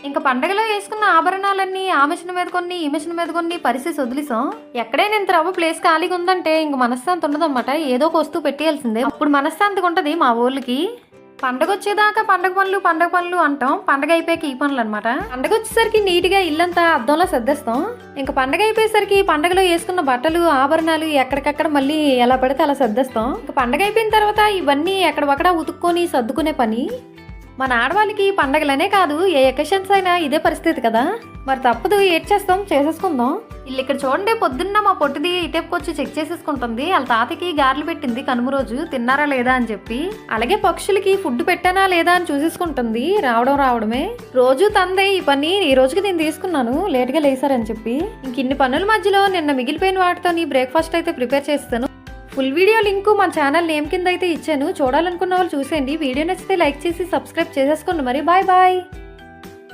ఇంకా పండగలో వేసుకున్న ఆభరణాలన్నీ ఆ మిషన్ మీద కొన్ని ఈ మిషన్ మీద కొన్ని పరిస్థితి వదిలేసాం. ఎక్కడైనా ఇంత రవ్వ ప్లేస్ ఖాళీగా ఉందంటే ఇంక మనశ్శాంతి ఉండదన్నమాట. ఏదో ఒక వస్తువు పెట్టేయాల్సిందే, అప్పుడు మనశ్శాంతిగా ఉంటది మా ఊళ్ళకి. పండగ వచ్చేదాకా పండగ పనులు అంటాం, పండగ అయిపోయాక ఈ పనులు అనమాట. పండగ వచ్చేసరికి నీట్గా ఇల్లంతా అద్దంలో సర్దేస్తాం. ఇంకా పండగ అయిపోయేసరికి పండగలో వేసుకున్న బట్టలు ఆభరణాలు ఎక్కడికక్కడ మళ్ళీ ఎలా పడితే అలా సర్దేస్తాం. ఇంకా పండగ అయిపోయిన తర్వాత ఇవన్నీ ఎక్కడొక్కడ ఉతుక్కొని సర్దుకునే పని. మన ఆడవాళ్ళకి పండగలనే కాదు, ఏ ఎకేషన్స్ అయినా ఇదే పరిస్థితి కదా. మరి తప్పదు, ఏడ్ చేస్తాం, చేసేసుకుందాం. వీళ్ళు ఇక్కడ చూడండి, పొద్దున్న మా పొట్టిది ఇటేపుకొచ్చి చెక్ చేసేసుకుంటుంది. వాళ్ళ తాతకి గారెలు పెట్టింది కనుమ రోజు, తిన్నారా లేదా అని చెప్పి. అలాగే పక్షులకి ఫుడ్ పెట్టానా లేదా అని చూసేసుకుంటుంది. రావడమే రోజు తందే ఈ పని. ఈ రోజుకి నేను తీసుకున్నాను, లేట్గా లేసారని చెప్పి. ఇంక ఇన్ని పనుల మధ్యలో నిన్న మిగిలిపోయిన వాటితో బ్రేక్ఫాస్ట్ అయితే ప్రిపేర్ చేస్తాను. ఫుల్ వీడియో లింక్ మన ఛానల్ నేమ్ కింద అయితే ఇచ్చాను, చూడాలనుకున్న వాళ్ళు చూసేయండి. వీడియో నచ్చితే లైక్ చేసి సబ్స్క్రైబ్ చేసేసుకోండి. మరి బాయ్ బాయ్.